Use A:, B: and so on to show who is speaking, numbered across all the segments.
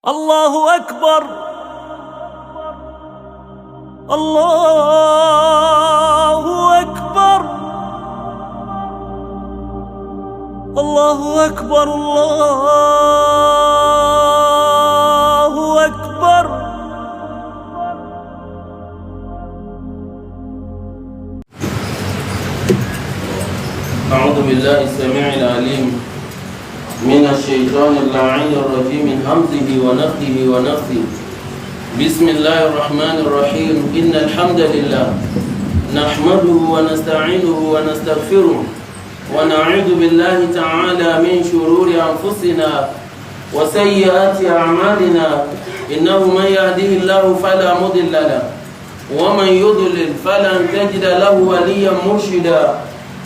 A: الله أكبر الله أكبر الله أكبر الله أكبر.
B: أعوذ بالله السميع العليم من الشيطان اللعين الرجيم من همزه ونفخه ونفثه. بسم الله الرحمن الرحيم. إن الحمد لله نحمده ونستعينه ونستغفره ونعوذ بالله تعالى من شرور أنفسنا وسيئات أعمالنا. إنه من يهده الله فلا مضل له ومن يضلل فلن تجد له وليا مرشدا.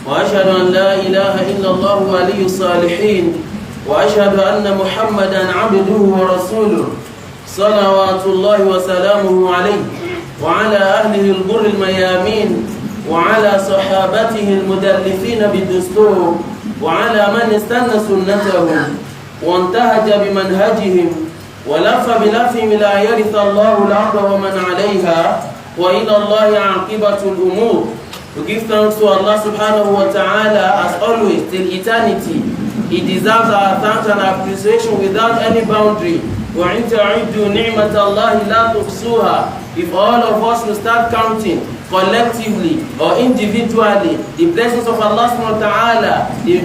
B: وأشهد أن لا إله إلا الله ولي الصالحين وأشهد أن محمدا عبده ورسوله صلوات الله وسلامه عليه وعلى أهله الغر الميامين وعلى صحابته المدلفين بالدستور وعلى من استنى سنتهم وانتهج بمنهجهم ولف بلفهم لا يرث الله الأرض ومن عليها وإلى الله عاقبة الأمور. To give thanks to Allah subhanahu wa ta'ala as always till eternity. He deserves our thanks and appreciation without any boundary. وَإِن تَعُدُّوا نِعْمَةَ اللَّهِ لَا تُحْصُوهَا. If all of us will start counting collectively or individually the blessings of Allah subhanahu wa ta'ala, the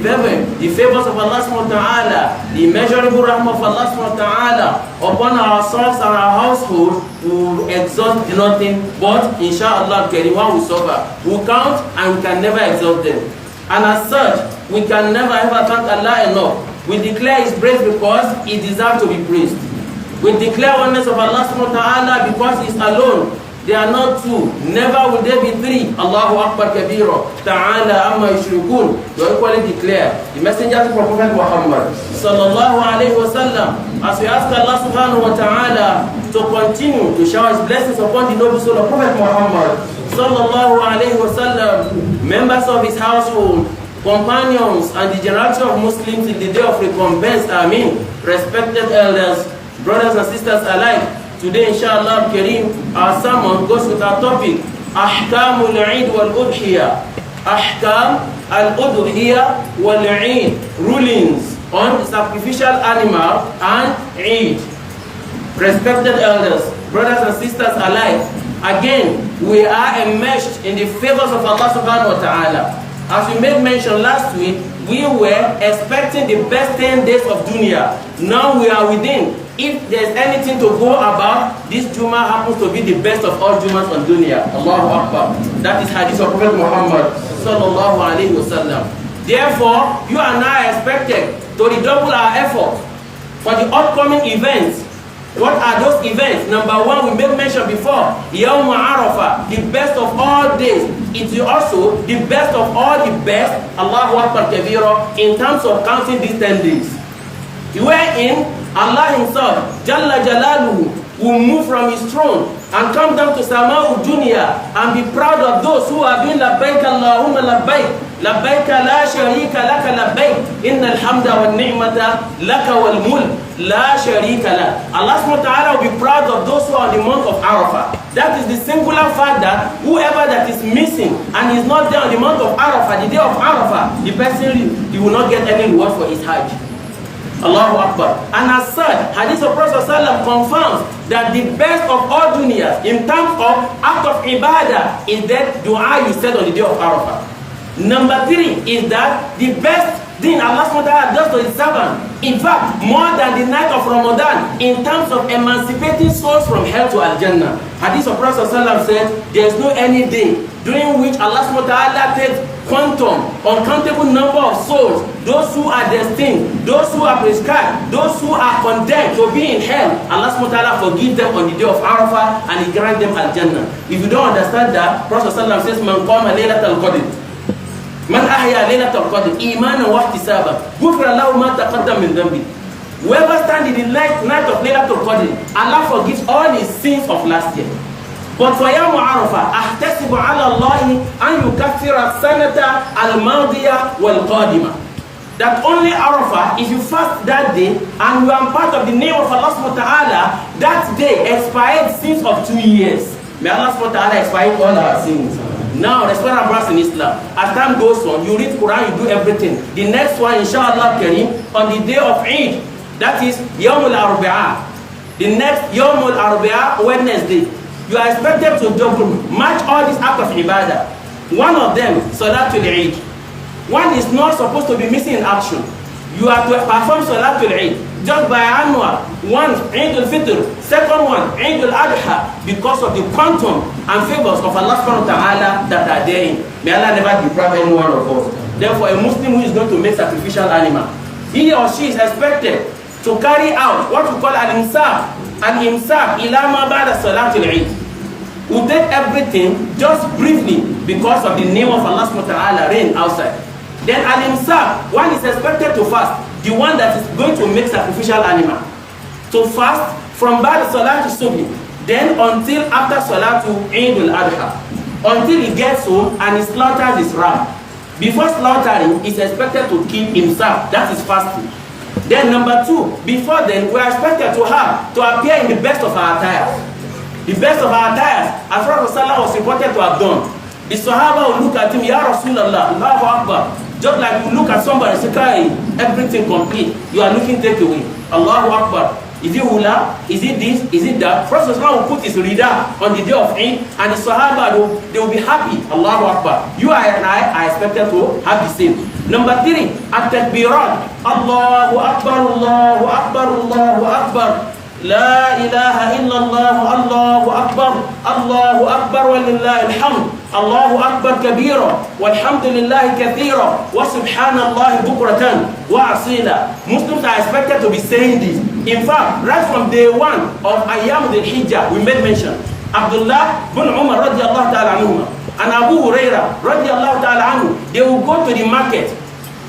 B: favors of Allah subhanahu wa ta'ala, the immeasurable rahmah of Allah subhanahu wa ta'ala upon ourselves and our household, we will exalt nothing but inshallah kareem we suffer. We count and we can never exalt them. And as such, we can never ever thank Allah enough. We declare His praise because He deserves to be praised. We declare oneness of Allah subhanahu wa ta'ala because He is alone. They are not two. Never will there be three. Allahu Akbar kabira. Ta'ala amma yushrikun. You equally declare. The messenger of Prophet Muhammad sallallahu alayhi wa sallam, as we ask Allah subhanahu wa ta'ala to continue to shower His blessings upon the noble soul of Prophet Muhammad sallallahu alayhi wa sallam, members of his household, companions, and the generation of Muslims in the day of recompense. Ameen. Respected elders, brothers and sisters alike. Today, inshallah kareem, our sermon goes with our topic, Ahkam al-Eid wal-Udhiyah. Ahkam al-Udhiyah wal-Eid. Rulings on sacrificial animal and Eid. Respected elders, brothers and sisters alike, again, we are enmeshed in the favors of Allah subhanahu wa ta'ala. As we made mention last week, we were expecting the best 10 days of dunya. Now we are within. If there's anything to go about, this Jummah happens to be the best of all Jummahs on dunya. Allahu Akbar. That is hadith of Prophet Muhammad sallallahu alayhi wa sallam. Therefore, you are now expected to redouble our effort for the upcoming events. What are those events? Number one, we made mention before, Yawm Arafah, the best of all days. It is also the best of all the best, Allahu Akbar kabira, in terms of counting these 10 days. Wherein Allah Himself, Jalla Jalaluhu, will move from His throne and come down to Sama'u Dunya and be proud of those who have been Labbaik Allahumma Labbaik, Labbaik la sharika laka labbaik, innal hamda wal ni'mata laka wal mulk la sharika lak. Allah subhanahu wa ta'ala will be proud of those who are in the month of Arafah. That is the singular fact that whoever that is missing and is not there on the month of Arafah, the day of Arafah, the person he will not get any reward for his Hajj. Allahu Akbar. And as such, hadith of Prophet ﷺ confirms that the best of all dunyas in terms of act of ibadah is that dua you said on the day of Arafah. Number 3 is that the best thing Allah SWT does to His servant, in fact, more than the night of Ramadan, in terms of emancipating souls from hell to Al-Jannah. Hadith of Prophet ﷺ said, there is no any day during which Allah SWT takes uncountable number of souls, those who are destined, those who are prescribed, those who are condemned to be in hell. Allah SWT forgives them on the day of Arafah and He grants them Al-Jannah. If you don't understand that, Prophet ﷺ says, Man qama laylatal qadr, Man ahya laylatal qadr imanan wa ihtisaban, ghufira lahu ma taqaddama min dhanbi. Whoever stands in the night of Laylatul Qadr, Allah forgives all his sins of last year. But for Yawm Arafah, أحتسب على الله أن يكفر السنة الماضية والقادمة.
C: that only Arafah, if you fast that day and you are part of the name of Allah subhanahu wa ta'ala, that day expired sins of 2 years. May Allah subhanahu wa ta'ala expire all our sins. Now, that's what I'm asking in Islam. As time goes on, you read Quran, you do everything. The next one, inshallah Kareem, on the day of Eid, that is Yawmul Arbi'ah. The next Yawmul Arbi'ah, Wednesday, you are expected to double, match all these acts of ibadah. One of them, Salatul Eid. One is not supposed to be missing in action. You are to perform Salatul Eid just by annual. One, Eid al-Fitr. Second one, Eid al-Adha, because of the quantum and favors of Allah subhanahu wa ta'ala that are therein. May Allah never deprive any one of us. Therefore, a Muslim who is going to make sacrificial animal, he or she is expected to carry out what we call al-imsak. Al-imsak ila ma ba'da Salatul Eid. We take everything just briefly because of the name of Allah subhanahu wa ta'ala reign outside. Then al-imsak, one is expected to fast, the one that is going to make sacrificial animal. To fast from Ba'da Salatul Subhi, then until after Salatul Eid al-Adha, until he gets home and he slaughters his ram. Before slaughtering, he is expected to keep himself, that is fasting. Then number 2, before then, we are expected to appear in the best of our attires. The best of our attires, as Prophet was reported to have done. The Sahaba will look at him, Ya Rasulallah, Allahu Akbar. Just like you look at somebody and say, everything complete. You are looking take away. Allahu Akbar. Is it hula? Is it this? Is it that? Prophet will put his rida on the day of Eid, and the Sahaba, they will be happy. Allahu Akbar. You and I are expected to have the same. Number 3, at-takbirat. Allahu Akbar, Allahu Akbar, Allahu Akbar. La ilaha illallah, Allahu Akbar, Allahu Akbar wa lillahi alhamd. Allahu Akbar kabira, walhamdulillahi kathira, wa subhanallahi bukratan wa asila. Muslims are expected to be saying this. In fact, right from day 1 of Ayyam al-Hijjah, we made mention. Abdullah bin Umar radiallahu ta'ala anhu and Abu Huraira radiallahu ta'ala anhu, they will go to the market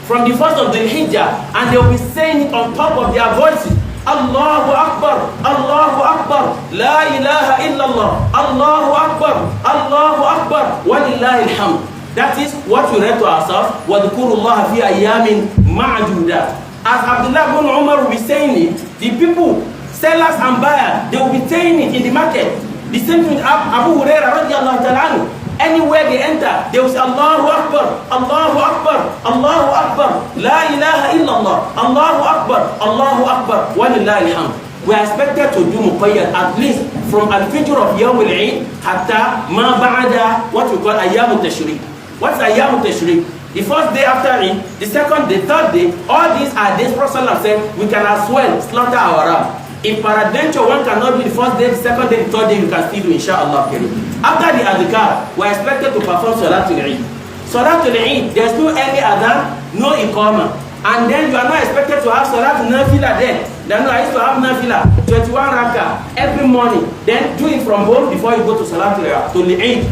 C: from the first of the Hijjah and they will be saying it on top of their voices. Allahu Akbar, Allahu Akbar, La ilaha illallah, Allahu Akbar, Allahu Akbar, walillahi alhamd. That is what we read to ourselves, وَذْكُرُوا فِي أَيَّامٍ مَعْدُودَةٍ. As Abdullah bin Umar will be saying it, the people, sellers and buyers, they will be saying it in the market. The same thing with Abu Huraira radiallahu ta'ala anhu. Anywhere they enter, they will say Allahu Akbar, Allahu Akbar, Allahu Akbar, La ilaha illallah, Allahu Akbar, Allahu Akbar, walillahi alhamd. We are expected to do muqayyad at least from al-fijr of Yawm al-Eid hatta ma ba'da what we call Ayyam al-Tashriq. What's Ayyam al-Tashriq? The first day after Eid, the second, the third day, all these are days Prophet said we can as well slaughter our ram. If peradventure one cannot do the first day, the second day, the third day, you can still do inshallah. After the adhikar, we are expected to perform Salatul Eid. Salatul Eid, there is no any adhan, no iqama. And then you are not expected to have Salatul Nafila then. Then I used to have Nafila, 21 rakah every morning. Then do it from home before you go to Salatul Eid.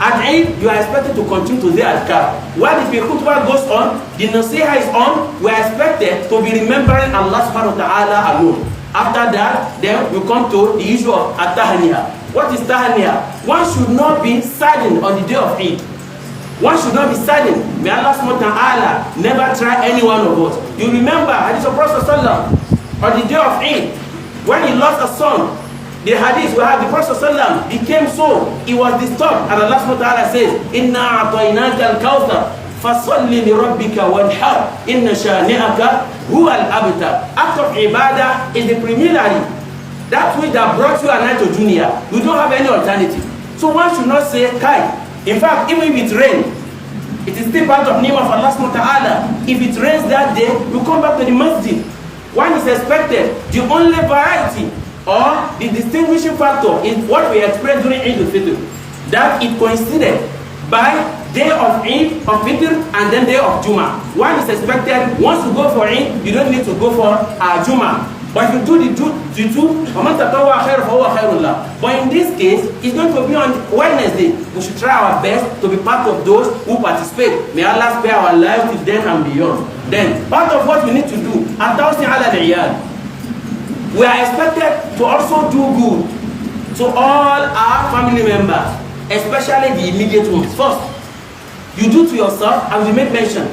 C: At Eid, you are expected to continue to the adhikar. While the khutbah goes on, the nasiha is on, we are expected to be remembering Allah subhanahu wa ta'ala alone. After that, then we come to the issue of at-tahniya. What is tahniya? One should not be saddened on the day of Eid. One should not be saddened. May Allah subhanahu wa ta'ala never try any one of us. You remember hadith of Prophet sallallahu on the day of Eid, when he lost a son, the hadith we have the Prophet sallallahu became so, he was disturbed, and Allah subhanahu wa ta'ala says, Inna a'tainaka al-kawthar fasalli li rabbika wanhar inna shani'aka huwa al-abtar. Act of ibadah is the preliminary, that which that brought you and I to dunya. You don't have any alternative. So one should not say kai. In fact, even if it rains, it is still part of name of Allah subhanahu wa ta'ala. If it rains that day, you come back to the masjid. One is expected. The only variety or the distinguishing factor is what we express during Eid al-Fitr, that it coincided by day of Eid of Fitr and then day of Jummah. One is expected, once you go for Eid, you don't need to go for Jummah. But if you do the two, but in this case, it's going to be on Wednesday. We should try our best to be part of those who participate. May Allah spare our lives till then and beyond. Then, part of what we need to do, we are expected to also do good to all our family members, especially the immediate ones. First, you do to yourself, and we make mention.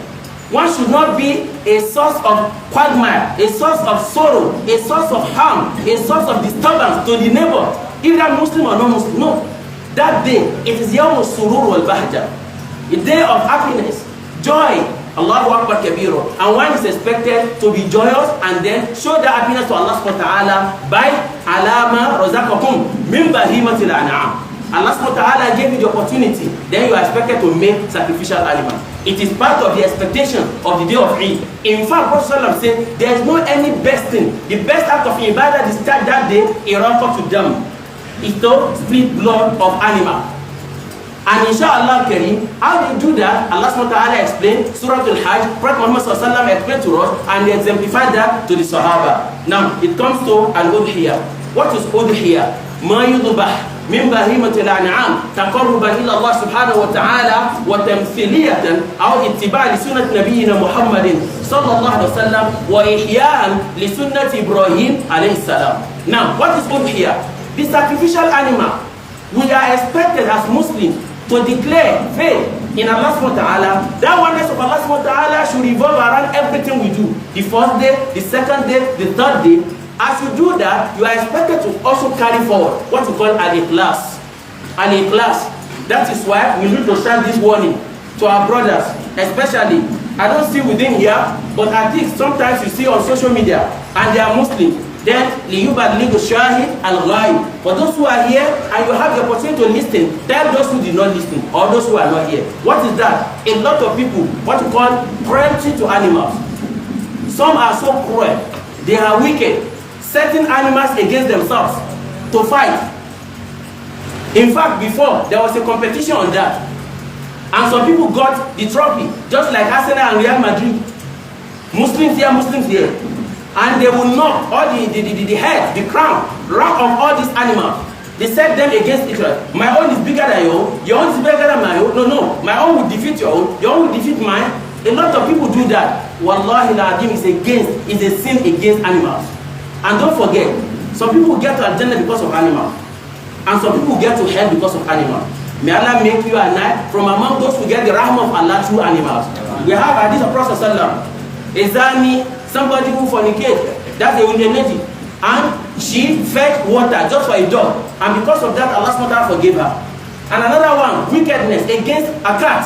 C: One should not be a source of quagmire, a source of sorrow, a source of harm, a source of disturbance to the neighbor, either Muslim or non-Muslim. No. That day, it is Yawm al-Surur wal-Bahja, a day of happiness, joy. Allahu Akbar Kabiru. And one is expected to be joyous and then show the happiness to Allah subhanahu wa ta'ala by alama razaqakum min bahimatil an'am. Allah subhanahu wa ta'ala gave you the opportunity, then you are expected to make sacrificial animal. It is part of the expectation of the day of Eid. In fact, Prophet said there is no any best thing. The best act of ibadah is start that day, iraqah to them. Is to split blood of animal. And inshallah Kareem, how they do that, Allah subhanahu wa ta'ala explained, Surah Al-Hajj, Prophet Muhammad sallallahu alaihi wasallam explained to us, and they exemplified that to the Sahaba. Now, it comes to Al-Udhiyah. What is Udhiyah? Ma yudbah min bahimatil an'am taqarruban ila Allah subhanahu wa ta'ala wa tamthiliyatan aw ittiba' li sunnati nabiyyina Muhammadin sallallahu alaihi wasallam wa ihya'an li sunnati Ibrahim alayhi salam. Now, what is Udhiyah? The sacrificial animal. We are expected as Muslims to declare faith in Allah subhanahu wa ta'ala. That oneness of Allah subhanahu wa ta'ala should revolve around everything we do. The first day, the second day, the third day. As you do that, you are expected to also carry forward what we call al-ikhlas. Al-ikhlas. That is why we need to send this warning to our brothers, especially. I don't see within here, but I think sometimes you see on social media, and they are Muslims. Then liyubadlighu shahid al-ghaib. For those who are here and you have the opportunity to listen, tell those who did not listen or those who are not here. What is that? A lot of people, what we call cruelty to animals. Some are so cruel, they are wicked, setting animals against themselves to fight. In fact, before there was a competition on that, and some people got the trophy, just like Arsenal and Real Madrid. Muslims here, Muslims here. And they will knock all the head, the crown, rank of all these animals. They set them against each other. My own is bigger than your own is bigger than my own. No, my own will defeat your own will defeat mine. A lot of people do that. Wallahi al-Azim is a sin against animals. And don't forget, some people get to Al-Jannah because of animals. And some people get to hell because of animals. May Allah make you and I from among those who get the rahmah of Allah through animals. We have hadith of Prophet Sallallahu Alaihi Wasallam. Somebody who fornicated, that's a lady, and she fetched water just for a dog, and because of that, Allah subhanahu wa ta'ala forgave her. And another one, wickedness against a cat.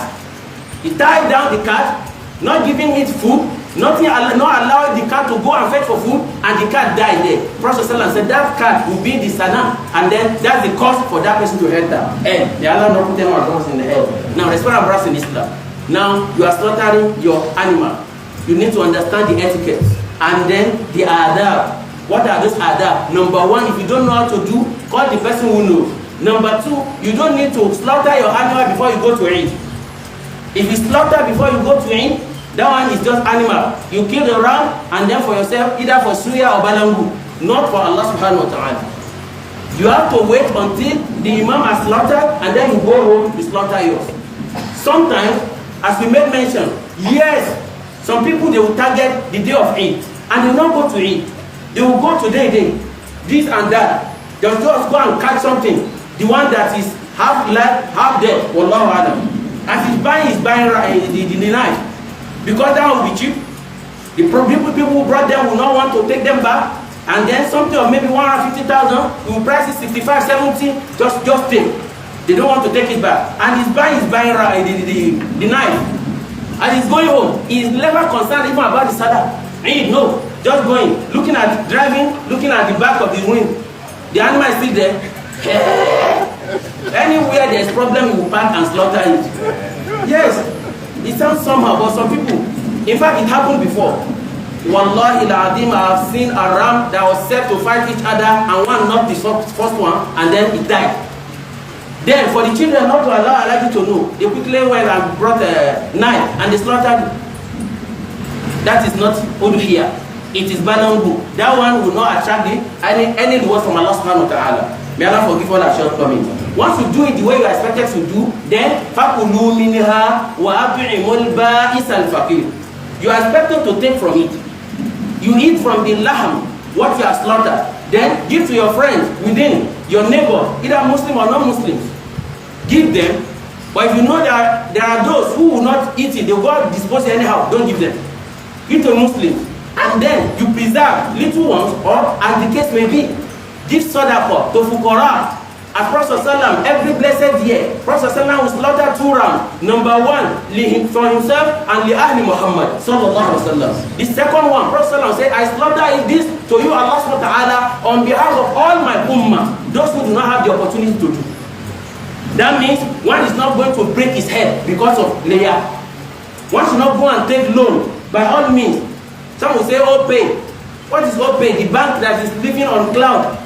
C: He tied down the cat, not giving it food, not allowing the cat to go and fetch for food, and the cat died there. Prophet said that cat will be the sana, and then that's the cause for that person to enter. And may Allah not put them on in the head. Now, respect our brothers in Islam. Now, you are slaughtering your animal. You need to understand the etiquette and then the adab. What are those adab? Number one, if you don't know how to do, call the person who knows. Number two, you don't need to slaughter your animal before you go to Eid. If you slaughter before you go to Eid, that one is just animal. You kill the ram and then for yourself, either for suya or balangu, not for Allah subhanahu wa ta'ala. You have to wait until the imam has slaughtered and then you go home to slaughter yours. Sometimes, as we made mention, yes, some people, they will target the day of Eid, and they will not go to Eid. They will go to day, this and that. They will just go and catch something. The one that is half live, half dead. Wallahu alam. As he's buying the knife. Because that will be cheap. The people who brought them will not want to take them back. And then something of maybe 150,000, we will price it 65, 70, just take. They don't want to take it back. And he's buying the knife. And he's going home. He's never concerned even about the salah. No, just going, driving, looking at the back of the wind. The animal is still there. Anywhere there's problem, he will park and slaughter it. Yes, it sounds somehow, but some people, in fact, it happened before. Wallahi al-Azim, I have seen a ram that was set to fight each other, and one knocked the first one, and then it died. Then, for the children not to allow Allah to know, they quickly went and brought a knife and they slaughtered it. That is not udhiyah. It is balangu. That one will not attract any reward from Allah subhanahu wa ta'ala. May Allah forgive all our shortcomings. Once you do it the way you are expected to do, then فَكُلُوا مِنْهَا وَأَطْعِمُوا الْبَائِسَ الْفَقِيرَ. You are expected to take from it. You eat from the lahm, what you have slaughtered. Then give to your friends within, your neighbor, either Muslim or non-Muslims. Give them, but if you know that there are those who will not eat it, they will go dispose it anyhow, don't give them. give to Muslims, and then you preserve little ones, or as the case may be, give sadaqah to fuqara. As Prophet ﷺ, every blessed year, Prophet ﷺ will slaughter 2 rams. Number 1, for himself and li ahli Muhammad sallallahu alaihi wasallam. The second one, Prophet ﷺ said, I slaughter this to you, Allah subhanahu wa ta'ala, on behalf of all my ummah, those who do not have the opportunity to do. That means one is not going to break his head because of layer. One should not go and take loan. By all means, some will say, oh, pay. What is oh, pay? The bank that is living on cloud.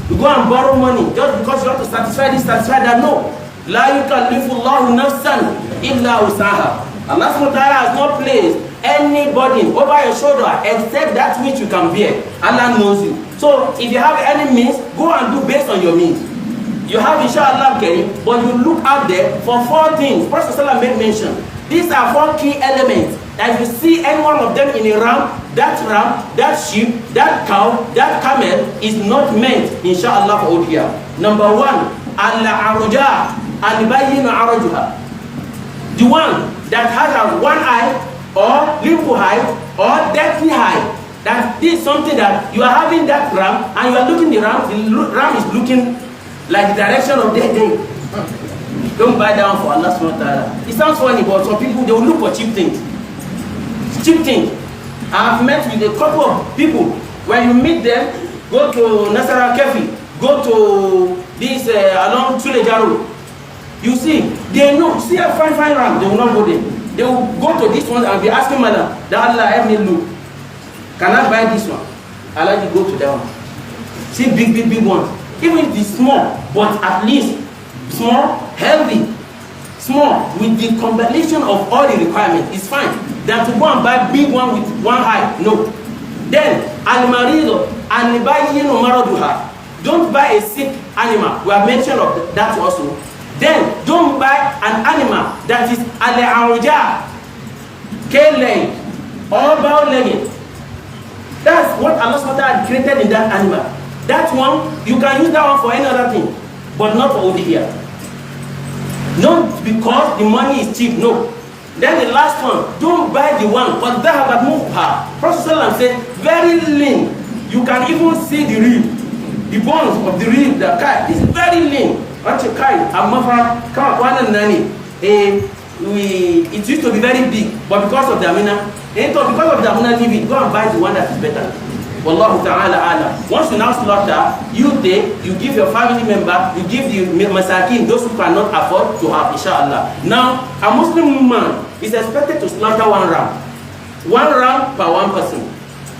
C: You go and borrow money just because you want to satisfy this, satisfy that. No. La yukallifu Allahu nafsan illa usaha. Allah subhanahu wa ta'ala has not placed any burden over your shoulder except that which you can bear. Allah knows you. So if you have any means, go and do based on your means. You have inshallah Karim, but you look out there for 4 things. Prophet ﷺ made mention. These are 4 key elements. As you see any one of them in a ram, that sheep, that cow, that camel is not meant, inshallah, for here. Number 1, al-aruja, al-bayyin arajuha. The one that has a 1 eye, or limbo eye, or deathly eye. That this is something that you are having that ram, and you are looking the ram is looking like the direction of their day. Don't buy that one for Allah subhanahu wa ta'ala. It sounds funny, but some people, they will look for cheap things. Cheap things. I have met with a couple of people. When you meet them, go to Nasara Kefi, go to this along Tuleja Road. You see, they know, see a fine ram, they will not go there. They will go to this one and be asking madam, that Allah help me look. Can I buy this one? I like to go to that one. See big ones. Even if it's small, but at least small, healthy, small, with the combination of all the requirements, it's fine. Than to go and buy big one with 1 eye. No. Then, al-marido, al-bayyin maraduha. Don't buy a sick animal. We have mentioned of that also. Then, don't buy an animal that is al-aruja, K-leg, or bow-legged. That's what Allah SWT had created in that animal. That one, you can use that one for any other thing, but not for over here. Not because the money is cheap, no. Then the last one, don't buy the one, but that have moved her. Prophet said, very lean. You can even see the rib, the bones of the rib, the car is very lean. It used to be very big, but because of the amina, leave it, go and buy the one that is better. Wallahu ta'ala alam. Once you now slaughter, you give your family member, you give the masakin, those who cannot afford to have, inshallah. Now, a Muslim man is expected to slaughter 1 ram. 1 ram per 1 person.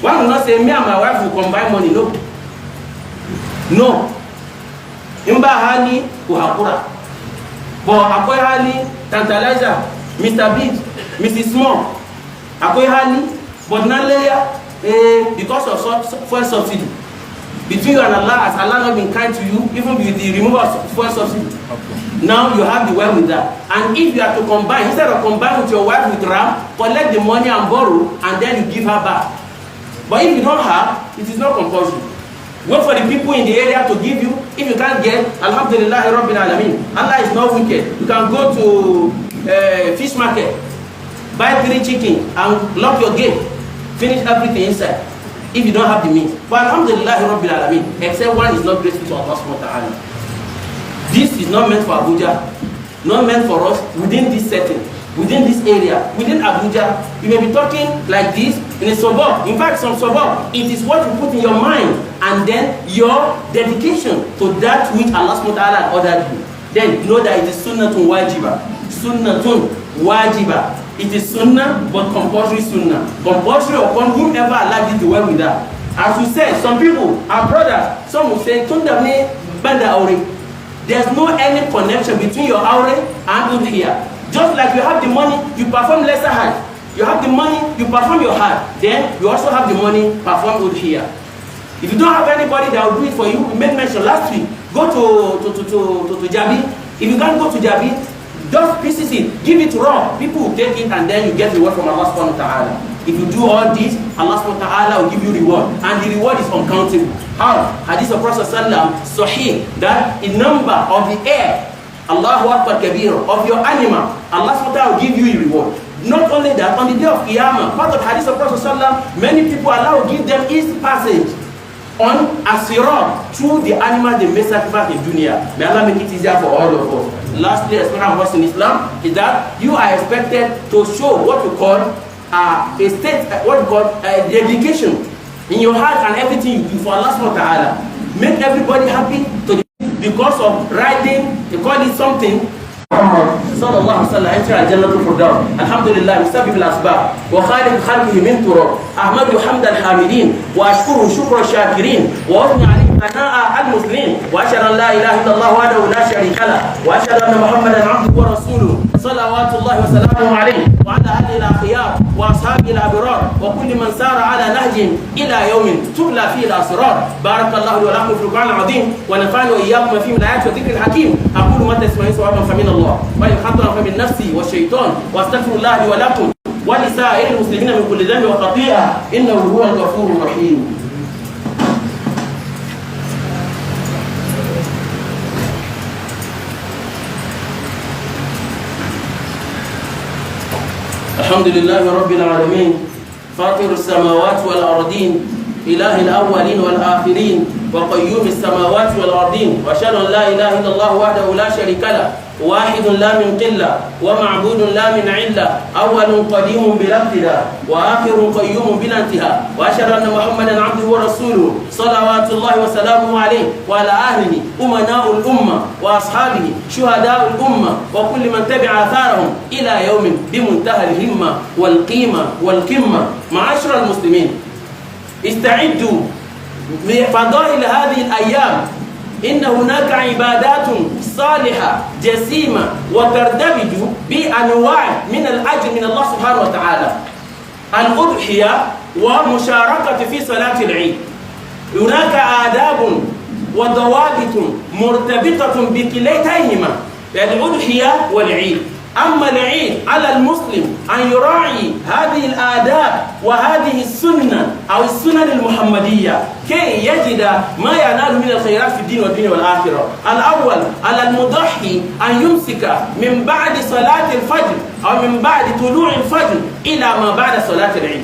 C: One will not say, me and my wife will combine money. No. No. Imba hali kuhakura. But akoy hali tantalizer, Mr. Big, Mrs. Small. Akoy hali, but not layer. Because of fuel subsidy between you and Allah, has Allah not been kind to you, even with the removal of fuel subsidy? Okay. Now you have the well with that. And if you are to combine, instead of combine with your wife with ram, collect the money and borrow, and then you give her back. But if you don't have, it is not compulsory. Wait for the people in the area to give you. If you can't get, Alhamdulillah Rabbil Alameen. Allah is not wicked. You can go to fish market, buy 3 chicken, and lock your gate. Finish everything inside, if you don't have the means. But Alhamdulillah Rabbil Alameen, except one is not grateful to Allah subhanahu wa ta'ala. This is not meant for Abuja, not meant for us within this setting, within this area, within Abuja. You may be talking like this in a suburb. In fact, some suburb, it is what you put in your mind and then your dedication to that which Allah subhanahu wa ta'ala ordered you. Then know that it is sunnatun wajiba. Sunnatun wajiba. It is sunnah, but compulsory sunnah. Compulsory upon whomever Allah did the well with that. As we said, some people, our brothers, some will say, Tundame Banda Aure. There's no any connection between your Aure and Udhiyah. Just like you have the money, you perform lesser Hajj. You have the money, you perform your Hajj. Then you also have the money, perform Udhiyah. If you don't have anybody that will do it for you, we made mention last week, go to Jabi. If you can't go to Jabi, just pieces it, give it raw. People will take it and then you get reward from Allah subhanahu wa ta'ala. If you do all this, Allah subhanahu wa ta'ala will give you reward. And the reward is uncountable. How? Hadith of Prophet sallam, sahih, that the number of the air, Allahu Akbar kabir, of your animal, Allah subhanahu wa ta'ala will give you a reward. Not only that, on the day of Qiyamah, part of Hadith of Prophet ﷺ, many people Allah will give them easy passage on Asirat through the animal they may sacrifice in dunya. May Allah make it easier for all of us. Lastly, as one of us in Islam is that you are expected to show what we call a state, what we call dedication in your heart and everything you do for Allah subhanahu wa ta'ala. Make everybody happy because of writing, they call it something. صلى الله عليه وسلم enter الجنة الفردوس. الحمد لله مسبب الأسباب وخالق خلقه من تراب. أحمد حمد الحامدين وأشكره شكر الشاكرين وأثني عليه ثناء المسلمين وأشهد أن لا إله إلا الله وحده لا شريك له وأشهد أن محمدا عبده ورسوله صلوات الله وسلامه عليه وعلى آله الأخيار وأصحابه الأبرار وكل من سار على نهج إلى يوم تبلى فيه الأسرار. بارك الله لي ولكم في القرآن العظيم ونفعني وإياكم فيه من الآيات والذكر الحكيم. أقول ما تسمعون صوابا فمن الله وإن خطأ فمن نفسي والشيطان واستغفر الله لي ولكم ولسائر المسلمين من كل ذنب وخطيئة إنه هو الغفور الرحيم. الحمد لله رب العالمين فاطر السماوات والأرضين إله الأولين والآخرين وقيوم السماوات والأرضين وأشهد أن لا إله إلا الله وحده لا شريك له واحد لا من قلة ومعبود لا من علة أول قديم بلا ابتداء وآخر قيوم بلا انتهاء وأشهد أن محمدا عبده ورسوله صلوات الله وسلامه عليه وعلى أهله أمناء الأمة وأصحابه شهداء الأمة وكل من تبع آثارهم إلى يوم بمنتهى الهمة والقيمة والقمة. معاشر المسلمين استعدوا لفضائل هذه الأيام. إن هناك عبادات صالحة جسيمة وتردمج بأنواع من الأجر من الله سبحانه وتعالى. الأضحية ومشاركة في صلاة العيد. هناك آداب وضوابط مرتبطة بكليتيهما الأضحية والعيد. أما العيد على المسلم أن يراعي هذه الآداب وهذه السنة أو السنن المحمدية كي يجد ما ينال من الخيرات في الدين والدنيا والآخرة. الأول على المضحي أن يمسك من بعد صلاة الفجر أو من بعد طلوع الفجر إلى ما بعد صلاة العيد.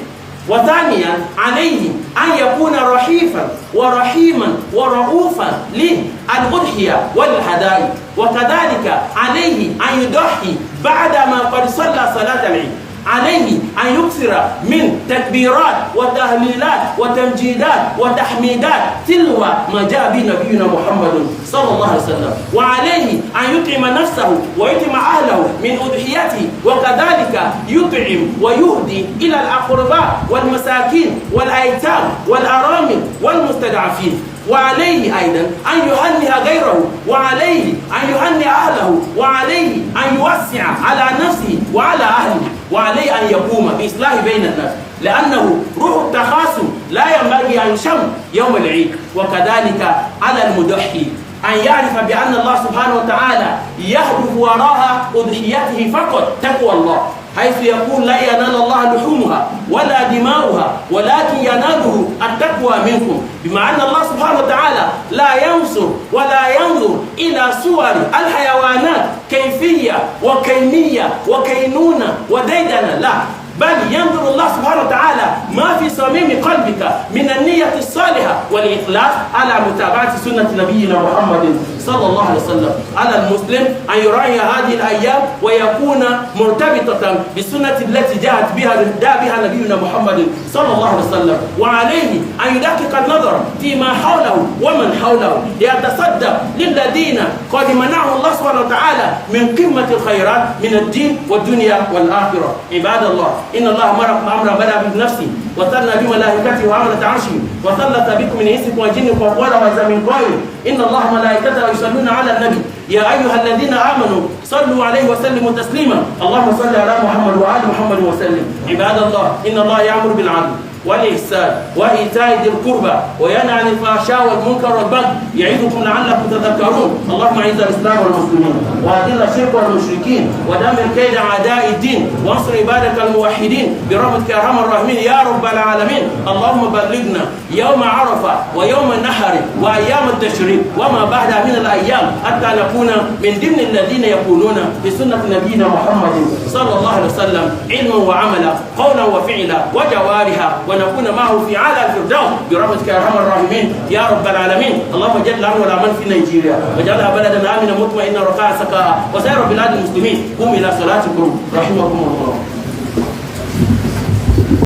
C: وثانيا عليه أن يكون رحيفا ورحيما ورؤوفا للأضحية والهدايا. وكذلك عليه أن يضحي بعدما قد صلى صلاة العيد. عليه أن يكثر من تكبيرات وتهليلات وتمجيدات وتحميدات تلو ما جاء به نبينا محمد صلى الله عليه وسلم. وعليه أن يطعم نفسه ويطعم أهله من أضحيته وكذلك يطعم ويهدي إلى الأقرباء والمساكين والأيتام والأرامل والمستضعفين. وعليه أيضا أن يهنئ غيره وعليه أن يهنئ أهله وعليه أن يوسع على نفسه وعلى أهله وعليه أن يقوم بإصلاح بين الناس لأنه روح التخاصم لا ينبغي أن يشم يوم العيد. وكذلك على المضحي أن يعرف بأن الله سبحانه وتعالى يهدف وراء أضحيته فقط تقوى الله حيث يقول لا ينال الله لحومها ولا دماؤها ولكن يناله التقوى منكم. بما أن الله سبحانه وتعالى لا ينصر ولا ينظر إلى صور الحيوانات كيفية وكيمية وكينونة وديدنة، لا، بل ينظر الله سبحانه وتعالى ما في صميم قلبك من النية الصالحة والإخلاص على متابعة سنة نبينا محمد صلى الله عليه وسلم. على المسلم أن يراعي هذه الأيام ويكون مرتبطة بالسنة التي جاء بها نبينا محمد صلى الله عليه وسلم. وعليه أن يدقق النظر فيما حوله ومن حوله ليتصدق للذين قد منعه الله سبحانه وتعالى من قمة الخيرات من الدين والدنيا والآخرة. عباد الله، إن الله أمركم أمرا بدأ بنفسه وثنى بملائكته وعملة عرشه وثلث بكم من إنسكم وجنكم وقال وعز من قائل إن الله ملائكته يصلون على النبي يا أيها الذين آمنوا صلوا عليه وسلموا تسليما اللهم صل على محمد وآل محمد وسلم. عباد الله، إن الله يأمر بالعدل والإحسان وإيتاء ذي القربى وينهى عن الفحشاء والمنكر والبغي يعظكم لعلكم تذكرون. اللهم أعز الإسلام والمسلمين وأذل الشرك والمشركين ودمر كيد أعداء الدين وانصر عبادك الموحدين برحمتك يا أرحم الراحمين يا رب العالمين. اللهم بلغنا يوم عرفة ويوم النحر وأيام التشريق وما بعدها من الأيام حتى نكون من ضمن الذين يقولون بسنة نبينا محمد صلى الله عليه وسلم علما وعملا قولا وفعلا وجوارها ونكون معه في عالى الفردوس برحمتك يا ارحم الراحمين يا رب العالمين. اللهم جل الامن والأمان في نيجيريا واجعلها بلدا امنا مطمئنا رخاء سكاء وسائر بلاد المسلمين. قوموا الى صلاتكم رحمكم الله.